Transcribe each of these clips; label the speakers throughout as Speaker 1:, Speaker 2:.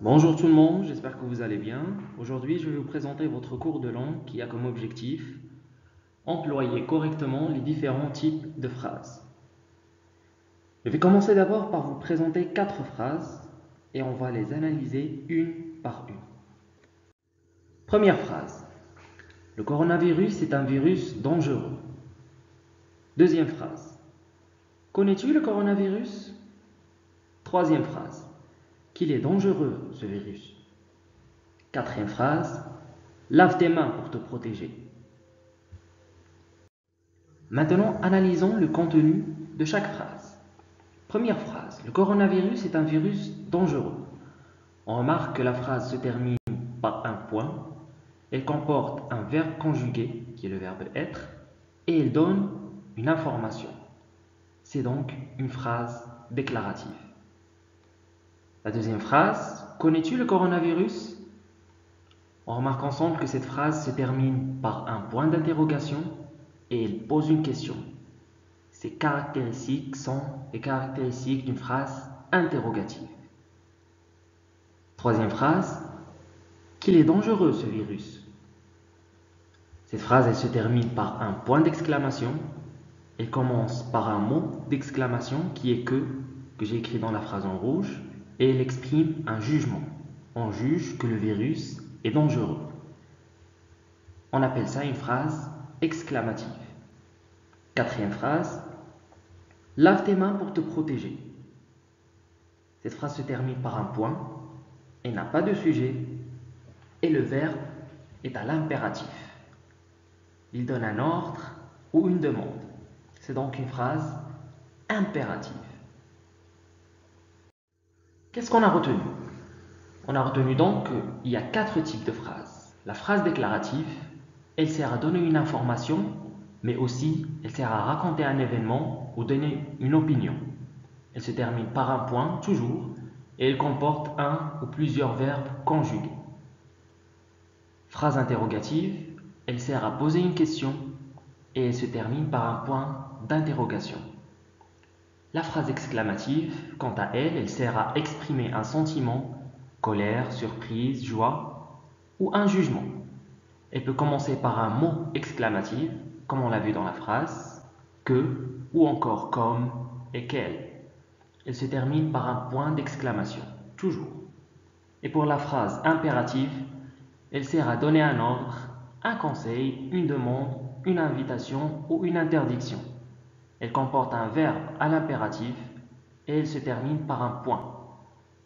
Speaker 1: Bonjour tout le monde, j'espère que vous allez bien. Aujourd'hui, je vais vous présenter votre cours de langue qui a comme objectif employer correctement les différents types de phrases. Je vais commencer d'abord par vous présenter 4 phrases et on va les analyser une par une. Première phrase. Le coronavirus est un virus dangereux. Deuxième phrase. Connais-tu le coronavirus? Troisième phrase. Qu'il est dangereux ce virus. Quatrième phrase. Lave tes mains pour te protéger. Maintenant, analysons le contenu de chaque phrase. Première phrase. Le coronavirus est un virus dangereux. On remarque que la phrase se termine par un point. Elle comporte un verbe conjugué, qui est le verbe être, et elle donne une information. C'est donc une phrase déclarative. La deuxième phrase. Connais-tu le coronavirus? On remarque ensemble que cette phrase se termine par un point d'interrogation et elle pose une question. Ces caractéristiques sont les caractéristiques d'une phrase interrogative. Troisième phrase. Qu'il est dangereux ce virus. Cette phrase elle se termine par un point d'exclamation. Elle commence par un mot d'exclamation qui est que j'ai écrit dans la phrase en rouge, et elle exprime un jugement. On juge que le virus est dangereux. On appelle ça une phrase exclamative. Quatrième phrase. Lave tes mains pour te protéger. Cette phrase se termine par un point, elle n'a pas de sujet, et le verbe est à l'impératif. Il donne un ordre ou une demande. C'est donc une phrase impérative. Qu'est-ce qu'on a retenu? On a retenu donc qu'il y a 4 types de phrases. La phrase déclarative, elle sert à donner une information, mais aussi elle sert à raconter un événement ou donner une opinion. Elle se termine par un point, toujours, et elle comporte un ou plusieurs verbes conjugués. Phrase interrogative, elle sert à poser une question et elle se termine par un point d'interrogation. La phrase exclamative, quant à elle, elle sert à exprimer un sentiment, colère, surprise, joie ou un jugement. Elle peut commencer par un mot exclamatif, comme on l'a vu dans la phrase, que ou encore comme et quel. Elle se termine par un point d'exclamation, toujours. Et pour la phrase impérative, elle sert à donner un ordre, un conseil, une demande, une invitation ou une interdiction. Elle comporte un verbe à l'impératif et elle se termine par un point,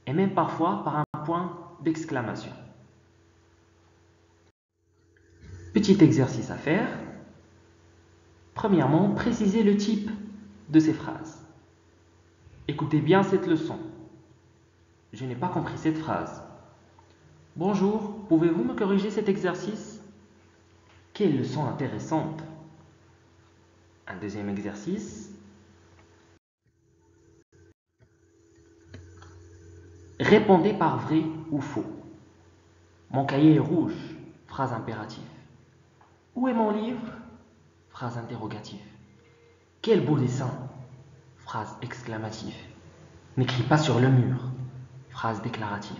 Speaker 1: et même parfois par un point d'exclamation. Petit exercice à faire. Premièrement, précisez le type de ces phrases. Écoutez bien cette leçon. Je n'ai pas compris cette phrase. Bonjour, pouvez-vous me corriger cet exercice? Quelle leçon intéressante! Un deuxième exercice. Répondez par vrai ou faux. Mon cahier est rouge. Phrase impérative. Où est mon livre? Phrase interrogative. Quel beau dessin! Phrase exclamative. N'écris pas sur le mur. Phrase déclarative.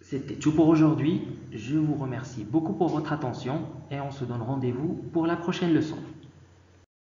Speaker 1: C'était tout pour aujourd'hui. Je vous remercie beaucoup pour votre attention et on se donne rendez-vous pour la prochaine leçon.